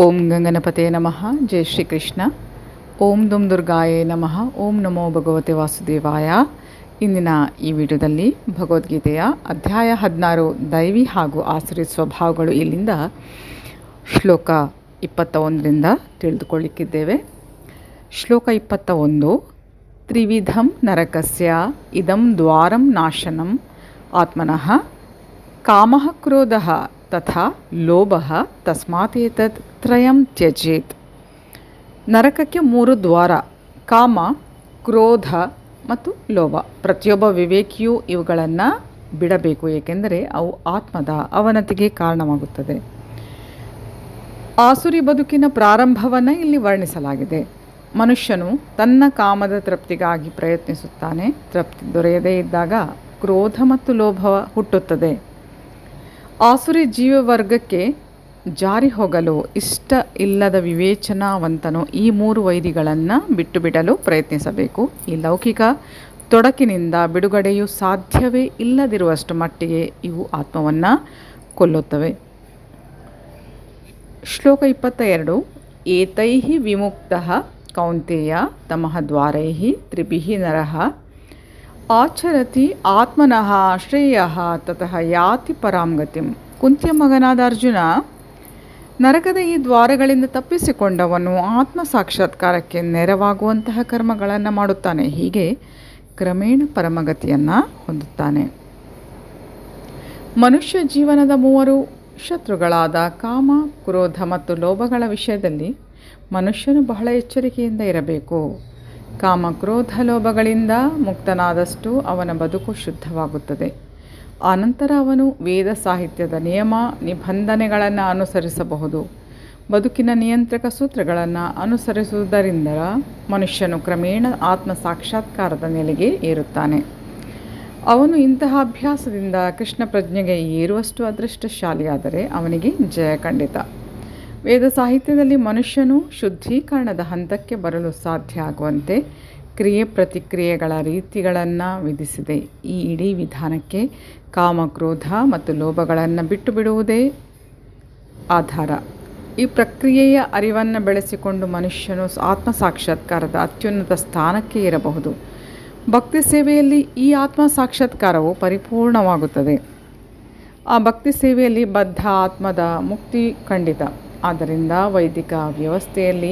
ಓಂ ಗಂಗನಪತೆ ನಮಃ. ಜೈ ಶ್ರೀಕೃಷ್ಣ. ಓಂ ದುಂ ದುರ್ಗಾಯೇ ನಮಃ. ಓಂ ನಮೋ ಭಗವತೆ ವಾಸುದೇವಾಯ. ಇಂದಿನ ಈ ವಿಡಿಯೋದಲ್ಲಿ ಭಗವದ್ಗೀತೆಯ ಅಧ್ಯಾಯ 16 ದೈವಿ ಹಾಗೂ ಆಸುರಿ ಸ್ವಭಾವಗಳು ಇಲ್ಲಿಂದ ಶ್ಲೋಕ 21ರಿಂದ ತಿಳಿದುಕೊಳ್ಳಿಕ್ಕಿದ್ದೇವೆ. ಶ್ಲೋಕ 21. ತ್ರಿವಿಧಂ ನರಕಸ್ಯ ಇದಂ ದ್ವಾರಂ ನಾಶನಂ ಆತ್ಮನಃ ಕಾಮಃ ಕ್ರೋಧಃ ತಥಾ ಲೋಭಃ ತಸ್ಮಾತೇತದ್ ತ್ರಯಂ ತ್ಯಜೇತ್. ನರಕಕ್ಕೆ 3 ದ್ವಾರ: ಕಾಮ, ಕ್ರೋಧ ಮತ್ತು ಲೋಭ. ಪ್ರತಿಯೊಬ್ಬ ವಿವೇಕಿಯೂ ಇವುಗಳನ್ನು ಬಿಡಬೇಕು, ಏಕೆಂದರೆ ಅವು ಆತ್ಮದ ಅವನತಿಗೆ ಕಾರಣವಾಗುತ್ತದೆ. ಆಸುರಿ ಬದುಕಿನ ಪ್ರಾರಂಭವನ್ನು ಇಲ್ಲಿ ವರ್ಣಿಸಲಾಗಿದೆ. ಮನುಷ್ಯನು ತನ್ನ ಕಾಮದ ತೃಪ್ತಿಗಾಗಿ ಪ್ರಯತ್ನಿಸುತ್ತಾನೆ. ತೃಪ್ತಿ ದೊರೆಯದೇ ಇದ್ದಾಗ ಕ್ರೋಧ ಮತ್ತು ಲೋಭ ಹುಟ್ಟುತ್ತದೆ. ಆಸುರಿ ಜೀವವರ್ಗಕ್ಕೆ ಜಾರಿ ಹೋಗಲು ಇಷ್ಟ ಇಲ್ಲದ ವಿವೇಚನಾವಂತನು ಈ 3 ವೈರಿಗಳನ್ನು ಬಿಟ್ಟು ಬಿಡಲು ಪ್ರಯತ್ನಿಸಬೇಕು. ಈ ಲೌಕಿಕ ತೊಡಕಿನಿಂದ ಬಿಡುಗಡೆಯು ಸಾಧ್ಯವೇ ಇಲ್ಲದಿರುವಷ್ಟು ಮಟ್ಟಿಗೆ ಇವು ಆತ್ಮವನ್ನು ಕೊಲ್ಲುತ್ತವೆ. ಶ್ಲೋಕ 22. ಏತೈಃ ವಿಮುಕ್ತಃ ಕೌಂತೆಯ ತಮಃ ದ್ವಾರೈಃ ತ್ರಿಭಿಃ ನರಃ ಆಚರತಿ ಆತ್ಮನಃ ಶ್ರೇಯಃ ತತಃ ಯಾತಿ ಪರಾಂ ಗತಿಂ. ಕುಂತಿಯ ಮಗನಾದ ಅರ್ಜುನ, ನರಕದ ಈ ದ್ವಾರಗಳಿಂದ ತಪ್ಪಿಸಿಕೊಂಡವನು ಆತ್ಮ ಸಾಕ್ಷಾತ್ಕಾರಕ್ಕೆ ನೆರವಾಗುವಂತಹ ಕರ್ಮಗಳನ್ನು ಮಾಡುತ್ತಾನೆ. ಹೀಗೆ ಕ್ರಮೇಣ ಪರಮಗತಿಯನ್ನು ಹೊಂದುತ್ತಾನೆ. ಮನುಷ್ಯ ಜೀವನದ 3 ಶತ್ರುಗಳಾದ ಕಾಮ, ಕ್ರೋಧ ಮತ್ತು ಲೋಭಗಳ ವಿಷಯದಲ್ಲಿ ಮನುಷ್ಯನು ಬಹಳ ಎಚ್ಚರಿಕೆಯಿಂದ ಇರಬೇಕು. ಕಾಮ, ಕ್ರೋಧ, ಲೋಭಗಳಿಂದ ಮುಕ್ತನಾದಷ್ಟು ಅವನ ಬದುಕು ಶುದ್ಧವಾಗುತ್ತದೆ. ಆನಂತರ ಅವನು ವೇದ ಸಾಹಿತ್ಯದ ನಿಯಮ ನಿಬಂಧನೆಗಳನ್ನು ಅನುಸರಿಸಬಹುದು. ಬದುಕಿನ ನಿಯಂತ್ರಕ ಸೂತ್ರಗಳನ್ನು ಅನುಸರಿಸುವುದರಿಂದ ಮನುಷ್ಯನು ಕ್ರಮೇಣ ಆತ್ಮ ಸಾಕ್ಷಾತ್ಕಾರದ ನೆಲೆಗೆ ಏರುತ್ತಾನೆ. ಅವನು ಇಂತಹ ಅಭ್ಯಾಸದಿಂದ ಕೃಷ್ಣ ಪ್ರಜ್ಞೆಗೆ ಏರುವಷ್ಟು ಅದೃಷ್ಟಶಾಲಿಯಾದರೆ ಅವನಿಗೆ ಜಯ ಖಂಡಿತ. ವೇದ ಸಾಹಿತ್ಯದಲ್ಲಿ ಮನುಷ್ಯನು ಶುದ್ಧೀಕರಣದ ಹಂತಕ್ಕೆ ಬರಲು ಸಾಧ್ಯ ಆಗುವಂತೆ ಕ್ರಿಯೆ ಪ್ರತಿಕ್ರಿಯೆಗಳ ರೀತಿಗಳನ್ನು ವಿಧಿಸಿದೆ. ಈ ಇಡೀ ವಿಧಾನಕ್ಕೆ ಕಾಮ, ಕ್ರೋಧ ಮತ್ತು ಲೋಭಗಳನ್ನು ಬಿಟ್ಟು ಬಿಡುವುದೇ ಆಧಾರ. ಈ ಪ್ರಕ್ರಿಯೆಯ ಅರಿವನ್ನು ಬೆಳೆಸಿಕೊಂಡು ಮನುಷ್ಯನು ಆತ್ಮ ಸಾಕ್ಷಾತ್ಕಾರದ ಅತ್ಯುನ್ನತ ಸ್ಥಾನಕ್ಕೆ ಏರಬಹುದು. ಭಕ್ತಿ ಸೇವೆಯಲ್ಲಿ ಈ ಆತ್ಮ ಸಾಕ್ಷಾತ್ಕಾರವು ಪರಿಪೂರ್ಣವಾಗುತ್ತದೆ. ಆ ಭಕ್ತಿ ಸೇವೆಯಲ್ಲಿ ಬದ್ಧ ಆತ್ಮದ ಮುಕ್ತಿ ಖಂಡಿತ. ಆದ್ದರಿಂದ ವೈದಿಕ ವ್ಯವಸ್ಥೆಯಲ್ಲಿ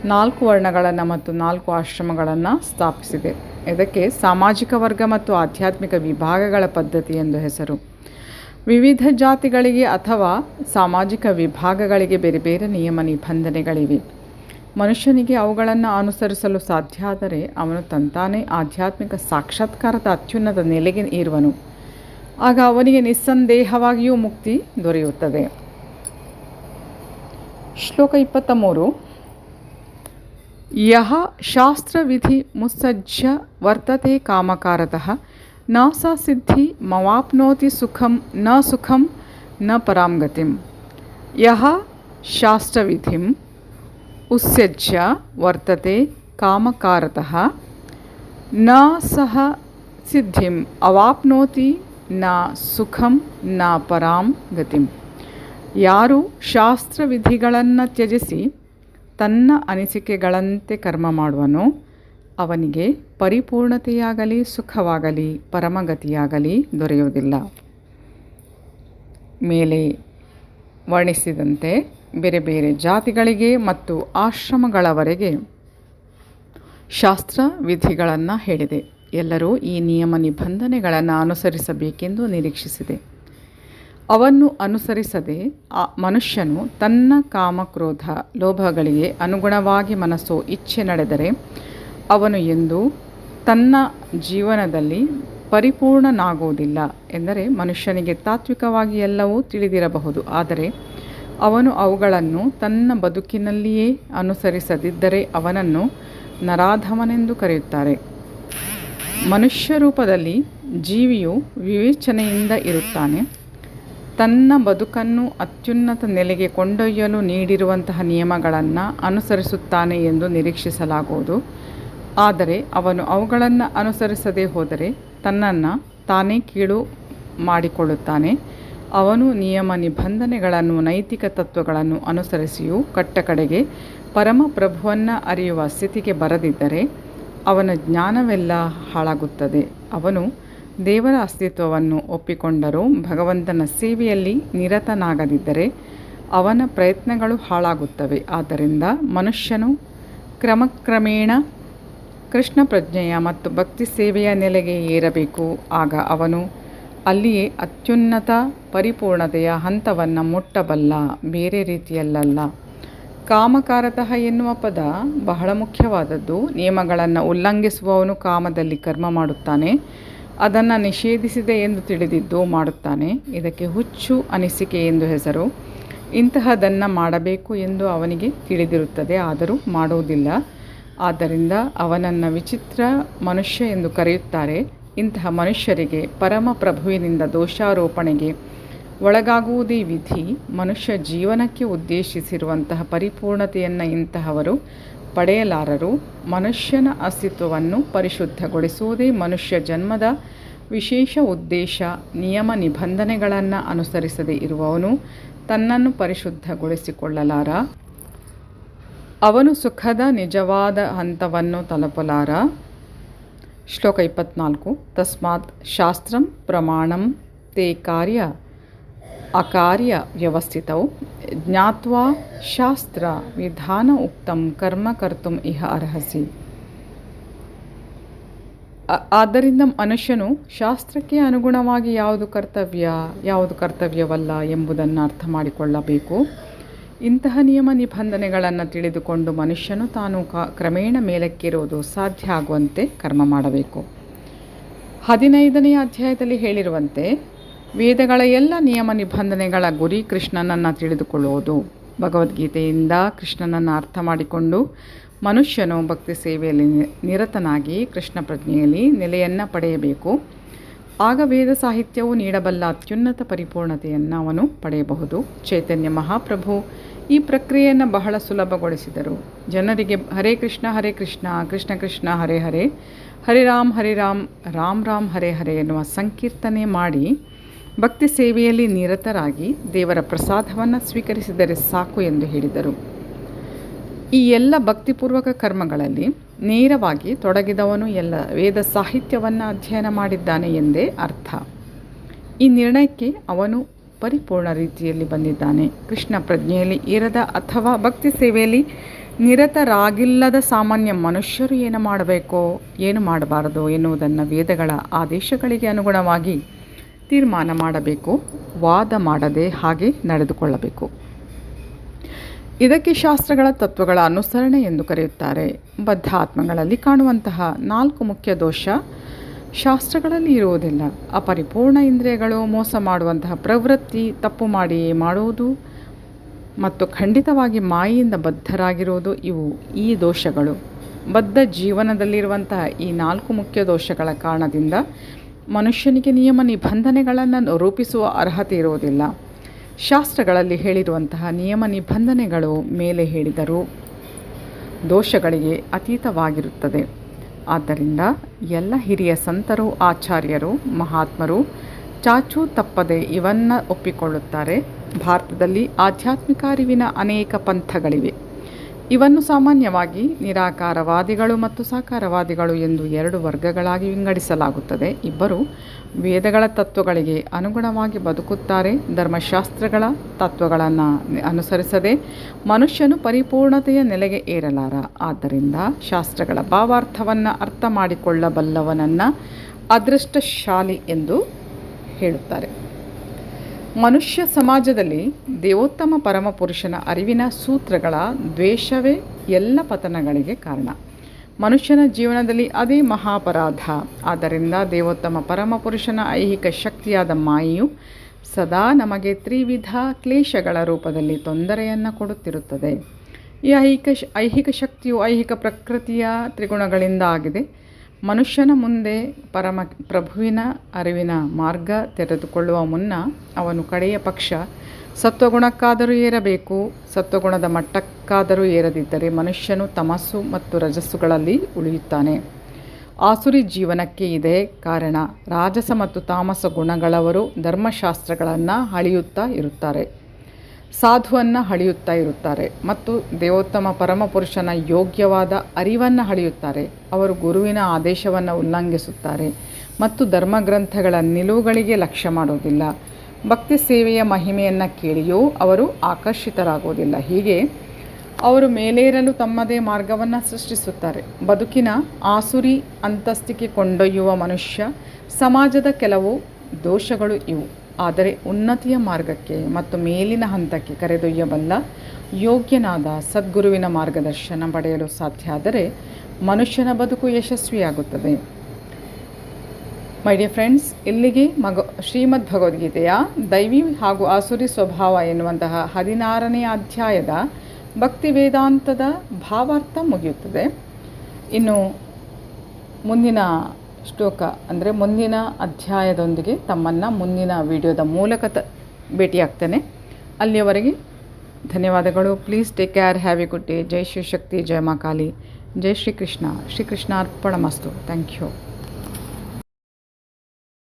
4 ವರ್ಣಗಳನ್ನು ಮತ್ತು 4 ಆಶ್ರಮಗಳನ್ನು ಸ್ಥಾಪಿಸಿದೆ. ಇದಕ್ಕೆ ಸಾಮಾಜಿಕ ವರ್ಗ ಮತ್ತು ಆಧ್ಯಾತ್ಮಿಕ ವಿಭಾಗಗಳ ಪದ್ಧತಿ ಎಂದು ಹೆಸರು. ವಿವಿಧ ಜಾತಿಗಳಿಗೆ ಅಥವಾ ಸಾಮಾಜಿಕ ವಿಭಾಗಗಳಿಗೆ ಬೇರೆ ಬೇರೆ ನಿಯಮ ನಿಬಂಧನೆಗಳಿವೆ. ಮನುಷ್ಯನಿಗೆ ಅವುಗಳನ್ನು ಅನುಸರಿಸಲು ಸಾಧ್ಯ ಆದರೆ ಅವನು ತಂತಾನೇ ಆಧ್ಯಾತ್ಮಿಕ ಸಾಕ್ಷಾತ್ಕಾರದ ಅತ್ಯುನ್ನತ ನೆಲೆಗೆ ಏರುವನು. ಆಗ ಅವನಿಗೆ ನಿಸ್ಸಂದೇಹವಾಗಿಯೂ ಮುಕ್ತಿ ದೊರೆಯುತ್ತದೆ. ಶ್ಲೋಕ 23. ಯಹ ಶಾಸ್ತ್ರವಿಧಿ ಮುತ್ಸಜ್ಜ ವರ್ತತೆ ಕಾಮಕಾರತಃ ನ ಸ ಸಿದ್ಧಿ ಮವಾಪ್ನೋತಿ ಸುಖಂ ನ ಸುಖಂ ನ ಪರಾಂ ಗತಿಂ. ಯಹ ಶಾಸ್ತ್ರವಿಧಿಂ ಉತ್ಸಜ್ಯ ವರ್ತತೆ ಕಾಮಕಾರತಃ ನ ಸಹ ಸಿದ್ಧಿಂ ಅವಾಪ್ನೋತಿ ನ ಸುಖಂ ನ ಪರಾಂ ಗತಿಂ. ಯಾರು ಶಾಸ್ತ್ರವಿಧಿಗಳನ್ನು ತ್ಯಜಿಸಿ ತನ್ನ ಅನಿಸಿಕೆಗಳಂತೆ ಕರ್ಮ ಮಾಡುವನೋ ಅವನಿಗೆ ಪರಿಪೂರ್ಣತೆಯಾಗಲಿ ಸುಖವಾಗಲಿ ಪರಮಗತಿಯಾಗಲಿ ದೊರೆಯುವುದಿಲ್ಲ. ಮೇಲೆ ವರ್ಣಿಸಿದಂತೆ ಬೇರೆ ಬೇರೆ ಜಾತಿಗಳಿಗೆ ಮತ್ತು ಆಶ್ರಮಗಳವರೆಗೆ ಶಾಸ್ತ್ರ ವಿಧಿಗಳನ್ನು ಹೇಳಿದೆ. ಎಲ್ಲರೂ ಈ ನಿಯಮ ನಿಬಂಧನೆಗಳನ್ನು ಅನುಸರಿಸಬೇಕೆಂದು ನಿರೀಕ್ಷಿಸಿದೆ. ಅವನ್ನು ಅನುಸರಿಸದೆ ಮನುಷ್ಯನು ತನ್ನ ಕಾಮ, ಕ್ರೋಧ, ಲೋಭಗಳಿಗೆ ಅನುಗುಣವಾಗಿ ಮನಸ್ಸು ಇಚ್ಛೆ ನಡೆದರೆ ಅವನು ಎಂದೂ ತನ್ನ ಜೀವನದಲ್ಲಿ ಪರಿಪೂರ್ಣನಾಗುವುದಿಲ್ಲ. ಎಂದರೆ ಮನುಷ್ಯನಿಗೆ ತಾತ್ವಿಕವಾಗಿ ಎಲ್ಲವೂ ತಿಳಿದಿರಬಹುದು, ಆದರೆ ಅವನು ಅವುಗಳನ್ನು ತನ್ನ ಬದುಕಿನಲ್ಲಿಯೇ ಅನುಸರಿಸದಿದ್ದರೆ ಅವನನ್ನು ನರಾಧಮನೆಂದು ಕರೆಯುತ್ತಾರೆ. ಮನುಷ್ಯ ರೂಪದಲ್ಲಿ ಜೀವಿಯು ವಿವೇಚನೆಯಿಂದ ಇರುತ್ತಾನೆ. ತನ್ನ ಬದುಕನ್ನು ಅತ್ಯುನ್ನತ ನೆಲೆಗೆ ಕೊಂಡೊಯ್ಯಲು ನೀಡಿರುವಂತಹ ನಿಯಮಗಳನ್ನು ಅನುಸರಿಸುತ್ತಾನೆ ಎಂದು ನಿರೀಕ್ಷಿಸಲಾಗುವುದು. ಆದರೆ ಅವನು ಅವುಗಳನ್ನು ಅನುಸರಿಸದೇ ಹೋದರೆ ತನ್ನನ್ನು ತಾನೇ ಕೀಳು ಮಾಡಿಕೊಳ್ಳುತ್ತಾನೆ. ಅವನು ನಿಯಮ ನಿಬಂಧನೆಗಳನ್ನು ನೈತಿಕ ತತ್ವಗಳನ್ನು ಅನುಸರಿಸಿಯೂ ಕಟ್ಟಕಡೆಗೆ ಪರಮಪ್ರಭುವನ್ನು ಅರಿಯುವ ಸ್ಥಿತಿಗೆ ಬರದಿದ್ದರೆ ಅವನ ಜ್ಞಾನವೆಲ್ಲ ಹಾಳಾಗುತ್ತದೆ. ಅವನು ದೇವರ ಅಸ್ತಿತ್ವವನ್ನು ಒಪ್ಪಿಕೊಂಡರೂ ಭಗವಂತನ ಸೇವೆಯಲ್ಲಿ ನಿರತನಾಗದಿದ್ದರೆ ಅವನ ಪ್ರಯತ್ನಗಳು ಹಾಳಾಗುತ್ತವೆ. ಆದ್ದರಿಂದ ಮನುಷ್ಯನು ಕ್ರಮಕ್ರಮೇಣ ಕೃಷ್ಣ ಪ್ರಜ್ಞೆಯ ಮತ್ತು ಭಕ್ತಿ ಸೇವೆಯ ನೆಲೆಗೆ ಏರಬೇಕು. ಆಗ ಅವನು ಅಲ್ಲಿಯೇ ಅತ್ಯುನ್ನತ ಪರಿಪೂರ್ಣತೆಯ ಹಂತವನ್ನು ಮುಟ್ಟಬಲ್ಲ, ಬೇರೆ ರೀತಿಯಲ್ಲ. ಕಾಮಕಾರತಃ ಎನ್ನುವ ಪದ ಬಹಳ ಮುಖ್ಯವಾದದ್ದು. ನಿಯಮಗಳನ್ನು ಉಲ್ಲಂಘಿಸುವವನು ಕಾಮದಲ್ಲಿ ಕರ್ಮ ಮಾಡುತ್ತಾನೆ, ಅದನ್ನು ನಿಷೇಧಿಸಿದೆ ಎಂದು ತಿಳಿದಿದ್ದು ಮಾಡುತ್ತಾನೆ. ಇದಕ್ಕೆ ಹುಚ್ಚು ಅನಿಸಿಕೆ ಎಂದು ಹೆಸರು. ಇಂತಹದನ್ನು ಮಾಡಬೇಕು ಎಂದು ಅವನಿಗೆ ತಿಳಿದಿರುತ್ತದೆ, ಆದರೂ ಮಾಡುವುದಿಲ್ಲ. ಆದ್ದರಿಂದ ಅವನನ್ನು ವಿಚಿತ್ರ ಮನುಷ್ಯ ಎಂದು ಕರೆಯುತ್ತಾರೆ. ಇಂತಹ ಮನುಷ್ಯರಿಗೆ ಪರಮಪ್ರಭುವಿನಿಂದ ದೋಷಾರೋಪಣೆಗೆ ಒಳಗಾಗುವುದೇ ವಿಧಿ. ಮನುಷ್ಯ ಜೀವನಕ್ಕೆ ಉದ್ದೇಶಿಸಿರುವಂತಹ ಪರಿಪೂರ್ಣತೆಯನ್ನು ಇಂತಹವರು ಪಡೆಯಲಾರರು. ಮನುಷ್ಯನ ಅಸ್ತಿತ್ವವನ್ನು ಪರಿಶುದ್ಧಗೊಳಿಸುವುದೇ ಮನುಷ್ಯ ಜನ್ಮದ ವಿಶೇಷ ಉದ್ದೇಶ. ನಿಯಮ ನಿಬಂಧನೆಗಳನ್ನು ಅನುಸರಿಸದೇ ಇರುವವನು ತನ್ನನ್ನು ಪರಿಶುದ್ಧಗೊಳಿಸಿಕೊಳ್ಳಲಾರ. ಅವನು ಸುಖದ ನಿಜವಾದ ಹಂತವನ್ನು ತಲುಪಲಾರ. ಶ್ಲೋಕ 24. ತಸ್ಮಾತ್ ಶಾಸ್ತ್ರಂ ಪ್ರಮಾಣಂ ತೇ ಕಾರ್ಯ ಅಕಾರ್ಯ ವ್ಯವಸ್ಥಿತೌ ಜ್ಞಾತ್ವಾ ಶಾಸ್ತ್ರ ವಿಧಾನ ಉಕ್ತಂ ಕರ್ಮ ಕರ್ತುಂ ಇಹ ಅರ್ಹಸಿ. ಆದ್ದರಿಂದ ಮನುಷ್ಯನು ಶಾಸ್ತ್ರಕ್ಕೆ ಅನುಗುಣವಾಗಿ ಯಾವುದು ಕರ್ತವ್ಯ, ಯಾವುದು ಕರ್ತವ್ಯವಲ್ಲ ಎಂಬುದನ್ನು ಅರ್ಥ ಮಾಡಿಕೊಳ್ಳಬೇಕು. ಇಂತಹ ನಿಯಮ ನಿಬಂಧನೆಗಳನ್ನು ತಿಳಿದುಕೊಂಡು ಮನುಷ್ಯನು ತಾನು ಕ್ರಮೇಣ ಮೇಲಕ್ಕೇರುವುದು ಸಾಧ್ಯ ಆಗುವಂತೆ ಕರ್ಮ ಮಾಡಬೇಕು. 15ನೇ ಅಧ್ಯಾಯದಲ್ಲಿ ಹೇಳಿರುವಂತೆ ವೇದಗಳ ಎಲ್ಲ ನಿಯಮ ನಿಬಂಧನೆಗಳ ಗುರಿ ಕೃಷ್ಣನನ್ನು ತಿಳಿದುಕೊಳ್ಳುವುದು. ಭಗವದ್ಗೀತೆಯಿಂದ ಕೃಷ್ಣನನ್ನು ಅರ್ಥ ಮಾಡಿಕೊಂಡು ಮನುಷ್ಯನು ಭಕ್ತಿ ಸೇವೆಯಲ್ಲಿ ನಿರತನಾಗಿ ಕೃಷ್ಣ ಪ್ರಜ್ಞೆಯಲ್ಲಿ ನೆಲೆಯನ್ನು ಪಡೆಯಬೇಕು. ಆಗ ವೇದ ಸಾಹಿತ್ಯವು ನೀಡಬಲ್ಲ ಅತ್ಯುನ್ನತ ಪರಿಪೂರ್ಣತೆಯನ್ನು ಅವನು ಪಡೆಯಬಹುದು. ಚೈತನ್ಯ ಮಹಾಪ್ರಭು ಈ ಪ್ರಕ್ರಿಯೆಯನ್ನು ಬಹಳ ಸುಲಭಗೊಳಿಸಿದರು. ಜನರಿಗೆ ಹರೇ ಕೃಷ್ಣ ಕೃಷ್ಣ ಕೃಷ್ಣ ಹರೇ ಹರೇ, ಹರೇ ರಾಮ್ ರಾಮ್ ರಾಮ್ ಹರೇ ಹರೇ ಎನ್ನುವ ಸಂಕೀರ್ತನೆ ಮಾಡಿ ಭಕ್ತಿ ಸೇವೆಯಲ್ಲಿ ನಿರತರಾಗಿ ದೇವರ ಪ್ರಸಾದವನ್ನು ಸ್ವೀಕರಿಸಿದರೆ ಸಾಕು ಎಂದು ಹೇಳಿದರು. ಈ ಎಲ್ಲ ಭಕ್ತಿಪೂರ್ವಕ ಕರ್ಮಗಳಲ್ಲಿ ನೇರವಾಗಿ ತೊಡಗಿದವನು ಎಲ್ಲ ವೇದ ಸಾಹಿತ್ಯವನ್ನು ಅಧ್ಯಯನ ಮಾಡಿದ್ದಾನೆ ಎಂದೇ ಅರ್ಥ. ಈ ನಿರ್ಣಯಕ್ಕೆ ಅವನು ಪರಿಪೂರ್ಣ ರೀತಿಯಲ್ಲಿ ಬಂದಿದ್ದಾನೆ. ಕೃಷ್ಣ ಪ್ರಜ್ಞೆಯಲ್ಲಿ ಇರದ ಅಥವಾ ಭಕ್ತಿ ಸೇವೆಯಲ್ಲಿ ನಿರತರಾಗಿಲ್ಲದ ಸಾಮಾನ್ಯ ಮನುಷ್ಯರು ಏನು ಮಾಡಬೇಕೋ ಏನು ಮಾಡಬಾರದು ಎನ್ನುವುದನ್ನು ವೇದಗಳ ಆದೇಶಗಳಿಗೆ ಅನುಗುಣವಾಗಿ ತೀರ್ಮಾನ ಮಾಡಬೇಕು. ವಾದ ಮಾಡದೆ ಹಾಗೆ ನಡೆದುಕೊಳ್ಳಬೇಕು. ಇದಕ್ಕೆ ಶಾಸ್ತ್ರಗಳ ತತ್ವಗಳ ಅನುಸರಣೆ ಎಂದು ಕರೆಯುತ್ತಾರೆ. ಬದ್ಧ ಆತ್ಮಗಳಲ್ಲಿ ಕಾಣುವಂತಹ 4 ಮುಖ್ಯ ದೋಷ ಶಾಸ್ತ್ರಗಳಲ್ಲಿ ಇರುವುದಿಲ್ಲ. ಅಪರಿಪೂರ್ಣ ಇಂದ್ರಿಯಗಳು, ಮೋಸ ಮಾಡುವಂತಹ ಪ್ರವೃತ್ತಿ, ತಪ್ಪು ಮಾಡಿಯೇ ಮಾಡುವುದು ಮತ್ತು ಖಂಡಿತವಾಗಿ ಮಾಯೆಯಿಂದ ಬದ್ಧರಾಗಿರುವುದು ಇವು ಈ ದೋಷಗಳು. ಬದ್ಧ ಜೀವನದಲ್ಲಿರುವಂತಹ ಈ 4 ಮುಖ್ಯ ದೋಷಗಳ ಕಾರಣದಿಂದ ಮನುಷ್ಯನಿಗೆ ನಿಯಮ ನಿಬಂಧನೆಗಳನ್ನು ರೂಪಿಸುವ ಅರ್ಹತೆ ಇರುವುದಿಲ್ಲ. ಶಾಸ್ತ್ರಗಳಲ್ಲಿ ಹೇಳಿರುವಂತಹ ನಿಯಮ ನಿಬಂಧನೆಗಳು ಮೇಲೆ ಹೇಳಿದರೂ ದೋಷಗಳಿಗೆ ಅತೀತವಾಗಿರುತ್ತದೆ. ಆದ್ದರಿಂದ ಎಲ್ಲ ಹಿರಿಯ ಸಂತರು, ಆಚಾರ್ಯರು, ಮಹಾತ್ಮರು ಚಾಚೂ ತಪ್ಪದೆ ಇವನ್ನು ಒಪ್ಪಿಕೊಳ್ಳುತ್ತಾರೆ. ಭಾರತದಲ್ಲಿ ಆಧ್ಯಾತ್ಮಿಕ ಅರಿವಿನ ಅನೇಕ ಪಂಥಗಳಿವೆ. ಇವನ್ನು ಸಾಮಾನ್ಯವಾಗಿ ನಿರಾಕಾರವಾದಿಗಳು ಮತ್ತು ಸಾಕಾರವಾದಿಗಳು ಎಂದು 2 ವರ್ಗಗಳಾಗಿ ವಿಂಗಡಿಸಲಾಗುತ್ತದೆ. ಇಬ್ಬರು ವೇದಗಳ ತತ್ವಗಳಿಗೆ ಅನುಗುಣವಾಗಿ ಬದುಕುತ್ತಾರೆ. ಧರ್ಮಶಾಸ್ತ್ರಗಳ ತತ್ವಗಳನ್ನು ಅನುಸರಿಸದೆ ಮನುಷ್ಯನು ಪರಿಪೂರ್ಣತೆಯ ನೆಲೆಗೆ ಏರಲಾರ. ಆದ್ದರಿಂದ ಶಾಸ್ತ್ರಗಳ ಭಾವಾರ್ಥವನ್ನು ಅರ್ಥ ಮಾಡಿಕೊಳ್ಳಬಲ್ಲವನನ್ನು ಅದೃಷ್ಟಶಾಲಿ ಎಂದು ಹೇಳುತ್ತಾರೆ. ಮನುಷ್ಯ ಸಮಾಜದಲ್ಲಿ ದೇವೋತ್ತಮ ಪರಮಪುರುಷನ ಅರಿವಿನ ಸೂತ್ರಗಳ ದ್ವೇಷವೇ ಎಲ್ಲ ಪತನಗಳಿಗೆ ಕಾರಣ. ಮನುಷ್ಯನ ಜೀವನದಲ್ಲಿ ಅದೇ ಮಹಾಪರಾಧ. ಆದ್ದರಿಂದ ದೇವೋತ್ತಮ ಪರಮಪುರುಷನ ಐಹಿಕ ಶಕ್ತಿಯಾದ ಮಾಯೆಯು ಸದಾ ನಮಗೆ ತ್ರಿವಿಧ ಕ್ಲೇಶಗಳ ರೂಪದಲ್ಲಿ ತೊಂದರೆಯನ್ನು ಕೊಡುತ್ತಿರುತ್ತದೆ. ಈ ಐಹಿಕ ಶಕ್ತಿಯು ಐಹಿಕ ಪ್ರಕೃತಿಯ ತ್ರಿಗುಣಗಳಿಂದ ಆಗಿದೆ. ಮನುಷ್ಯನ ಮುಂದೆ ಪ್ರಭುವಿನ ಅರಿವಿನ ಮಾರ್ಗ ತೆರೆದುಕೊಳ್ಳುವ ಮುನ್ನ ಅವನು ಕಡೆಯ ಪಕ್ಷ ಸತ್ವಗುಣಕ್ಕಾದರೂ ಏರಬೇಕು. ಸತ್ವಗುಣದ ಮಟ್ಟಕ್ಕಾದರೂ ಏರದಿದ್ದರೆ ಮನುಷ್ಯನು ತಮಸ್ಸು ಮತ್ತು ರಜಸ್ಸುಗಳಲ್ಲಿ ಉಳಿಯುತ್ತಾನೆ. ಆಸುರಿ ಜೀವನಕ್ಕೆ ಇದೇ ಕಾರಣ. ರಾಜಸ ಮತ್ತು ತಾಮಸ ಗುಣಗಳವರು ಧರ್ಮಶಾಸ್ತ್ರಗಳನ್ನು ಅಳೆಯುತ್ತಾ ಇರುತ್ತಾರೆ, ಸಾಧುವನ್ನು ಅಳೆಯುತ್ತಾ ಇರುತ್ತಾರೆ ಮತ್ತು ದೇವೋತ್ತಮ ಪರಮಪುರುಷನ ಯೋಗ್ಯವಾದ ಅರಿವನ್ನು ಅಳೆಯುತ್ತಾರೆ. ಅವರು ಗುರುವಿನ ಆದೇಶವನ್ನು ಉಲ್ಲಂಘಿಸುತ್ತಾರೆ ಮತ್ತು ಧರ್ಮಗ್ರಂಥಗಳ ನಿಲುವುಗಳಿಗೆ ಲಕ್ಷ್ಯ ಮಾಡುವುದಿಲ್ಲ. ಭಕ್ತಿ ಸೇವೆಯ ಮಹಿಮೆಯನ್ನು ಕೇಳಿಯೂ ಅವರು ಆಕರ್ಷಿತರಾಗುವುದಿಲ್ಲ. ಹೀಗೆ ಅವರು ಮೇಲೇರಲು ತಮ್ಮದೇ ಮಾರ್ಗವನ್ನು ಸೃಷ್ಟಿಸುತ್ತಾರೆ. ಬದುಕಿನ ಆಸುರಿ ಅಂತಸ್ತಿಗೆ ಕೊಂಡೊಯ್ಯುವ ಮನುಷ್ಯ ಸಮಾಜದ ಕೆಲವು ದೋಷಗಳು ಇವು. ಆದರೆ ಉನ್ನತಿಯ ಮಾರ್ಗಕ್ಕೆ ಮತ್ತು ಮೇಲಿನ ಹಂತಕ್ಕೆ ಕರೆದೊಯ್ಯಬಲ್ಲ ಯೋಗ್ಯನಾದ ಸದ್ಗುರುವಿನ ಮಾರ್ಗದರ್ಶನ ಪಡೆಯಲು ಸಾಧ್ಯ ಆದರೆ ಮನುಷ್ಯನ ಬದುಕು ಯಶಸ್ವಿಯಾಗುತ್ತದೆ. ಮೈ ಡಿಯರ್ ಫ್ರೆಂಡ್ಸ್, ಇಲ್ಲಿಗೆ ಶ್ರೀಮದ್ ಭಗವದ್ಗೀತೆಯ ದೈವಿ ಹಾಗೂ ಆಸುರಿ ಸ್ವಭಾವ ಎನ್ನುವಂತಹ 16ನೇ ಅಧ್ಯಾಯದ ಭಕ್ತಿ ವೇದಾಂತದ ಭಾವಾರ್ಥ ಮುಗಿಯುತ್ತದೆ. ಇನ್ನು ಮುಂದಿನ ಶ್ಲೋಕ ಅಂದರೆ ಮುಂದಿನ ಅಧ್ಯಾಯದೊಂದಿಗೆ ತಮ್ಮನ್ನು ಮುಂದಿನ ವಿಡಿಯೋದ ಮೂಲಕ ಭೇಟಿಯಾಗ್ತೇನೆ. ಅಲ್ಲಿಯವರೆಗೆ ಧನ್ಯವಾದಗಳು. Please take care. Have a good day. ಜೈ ಶಿವಶಕ್ತಿ, ಜಯ ಮಾ ಕಾಳಿ, ಜೈ ಶ್ರೀಕೃಷ್ಣ. ಶ್ರೀಕೃಷ್ಣ ಅರ್ಪಣಮಸ್ತು. Thank you.